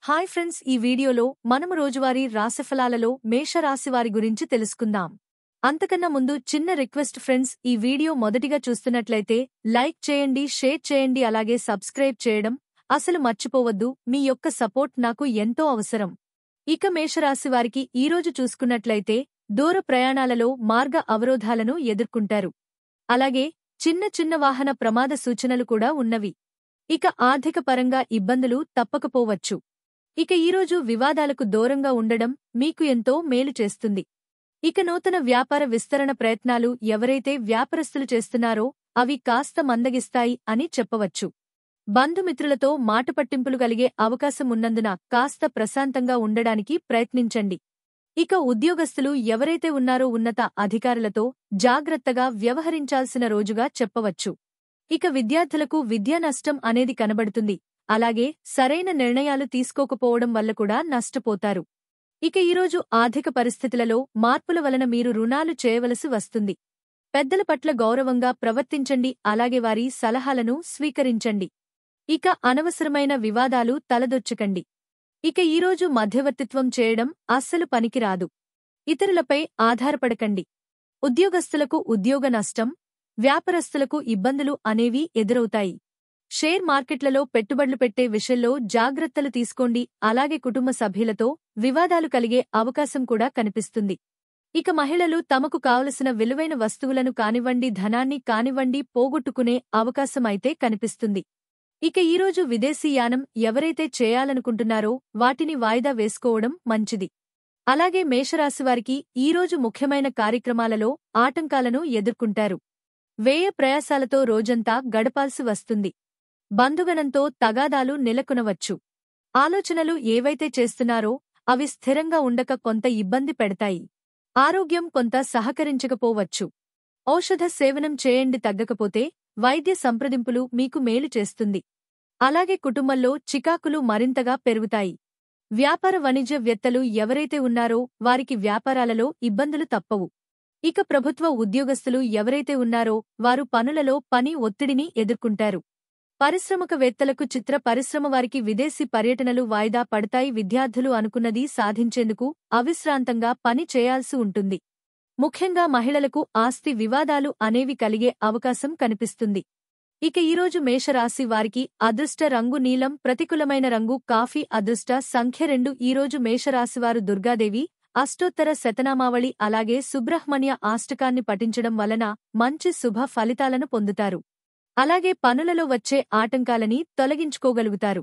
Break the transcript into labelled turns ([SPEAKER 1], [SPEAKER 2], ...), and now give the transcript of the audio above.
[SPEAKER 1] Hi friends, ఈ వీడియోలో మనము రోజువారీ రాశిఫలాలలో మేషరాశివారి గురించి తెలుసుకుందాం. అంతకన్నా ముందు చిన్న రిక్వెస్ట్ ఫ్రెండ్స్, ఈ వీడియో మొదటిగా చూస్తున్నట్లయితే లైక్ చేయండి, షేర్ చేయండి, అలాగే సబ్స్క్రైబ్ చేయడం అసలు మర్చిపోవద్దు. మీ యొక్క సపోర్ట్ నాకు ఎంతో అవసరం. ఇక మేషరాశివారికి ఈరోజు చూసుకున్నట్లయితే దూర ప్రయాణాలలో మార్గ అవరోధాలను ఎదుర్కొంటారు. అలాగే చిన్న చిన్న వాహన ప్రమాద సూచనలు కూడా ఉన్నవి. ఇక ఆర్థిక పరంగా ఇబ్బందులు తప్పకపోవచ్చు. ఇక ఈరోజు వివాదాలకు దూరంగా ఉండడం మీకు ఎంతో మేలు చేస్తుంది. ఇక నూతన వ్యాపార విస్తరణ ప్రయత్నాలు ఎవరైతే వ్యాపారస్తులు చేస్తున్నారో అవి కాస్త మందగిస్తాయి అని చెప్పవచ్చు. బంధుమిత్రులతో మాటపట్టింపులు కలిగే అవకాశం ఉన్నందున కాస్త ప్రశాంతంగా ఉండడానికి ప్రయత్నించండి. ఇక ఉద్యోగస్తులు ఎవరైతే ఉన్నారో ఉన్నత అధికారులతో జాగ్రత్తగా వ్యవహరించాల్సిన రోజుగా చెప్పవచ్చు. ఇక విద్యార్థులకు విద్యా నష్టం అనేది కనబడుతుంది. అలాగే సరైన నిర్ణయాలు తీసుకోకపోవడం వల్ల కూడా నష్టపోతారు. ఇక ఈరోజు ఆర్థిక పరిస్థితులలో మార్పుల వలన మీరు రుణాలు చేయవలసి వస్తుంది. పెద్దల పట్ల గౌరవంగా ప్రవర్తించండి, అలాగే వారి సలహాలను స్వీకరించండి. ఇక అనవసరమైన వివాదాలు తలదొచ్చకండి. ఇక ఈరోజు మధ్యవర్తిత్వం చేయడం అస్సలు పనికిరాదు. ఇతరులపై ఆధారపడకండి. ఉద్యోగస్తులకు ఉద్యోగ నష్టం, వ్యాపారస్తులకు ఇబ్బందులు అనేవి ఎదురవుతాయి. షేర్ మార్కెట్లలో పెట్టుబడులు పెట్టే విషయంలో జాగ్రత్తలు తీసుకోండి, అలాగే కుటుంబ సభ్యులతో వివాదాలు కలిగే అవకాశం కూడా కనిపిస్తుంది. ఇక మహిళలు తమకు కావలసిన విలువైన వస్తువులను కానివ్వండి, ధనాన్ని కానివ్వండి పోగొట్టుకునే అవకాశమైతే కనిపిస్తుంది. ఇక ఈరోజు విదేశీయానం ఎవరైతే చేయాలనుకుంటున్నారో వాటిని వాయిదా వేసుకోవడం మంచిది. అలాగే మేషరాశివారికి ఈరోజు ముఖ్యమైన కార్యక్రమాలలో ఆటంకాలను ఎదుర్కొంటారు. వ్యయ ప్రయాసాలతో రోజంతా గడపాల్సి వస్తుంది. బంధుగణంతో తగాదాలు నెలకొనవచ్చు. ఆలోచనలు ఏవైతే చేస్తున్నారో అవి స్థిరంగా ఉండక కొంత ఇబ్బంది పెడతాయి. ఆరోగ్యం కొంత సహకరించకపోవచ్చు. ఔషధ సేవనం చేయండి, తగ్గకపోతే వైద్య సంప్రదింపులు మీకు మేలు చేస్తుంది. అలాగే కుటుంబంలో చికాకులు మరింతగా పెరుగుతాయి. వ్యాపార వాణిజ్యవేత్తలు ఎవరైతే ఉన్నారో వారికి వ్యాపారాలలో ఇబ్బందులు తప్పవు. ఇక ప్రభుత్వ ఉద్యోగస్తులు ఎవరైతే ఉన్నారో వారు పనులలో పని ఒత్తిడిని ఎదుర్కొంటారు. పారిశ్రామికవేత్తలకు చిత్ర పరిశ్రమ వారికి విదేశీ పర్యటనలు వాయిదా పడతాయి. విద్యార్థులు అనుకున్నది సాధించేందుకు అవిశ్రాంతంగా పని చేయాల్సి ఉంటుంది. ముఖ్యంగా మహిళలకు ఆస్తి వివాదాలు అనేవి కలిగే అవకాశం కనిపిస్తుంది. ఇక ఈరోజు మేషరాశి వారికి అదృష్ట రంగు నీలం, ప్రతికూలమైన రంగు కాఫీ, అదృష్ట సంఖ్య 2. ఈరోజు మేషరాశివారు దుర్గాదేవి అష్టోత్తర శతనామావళి అలాగే సుబ్రహ్మణ్య అష్టకాన్ని పఠించడం వలన మంచి శుభ ఫలితాలను పొందుతారు. అలాగే పనులలో వచ్చే ఆటంకాలని తొలగించుకోగలుగుతారు.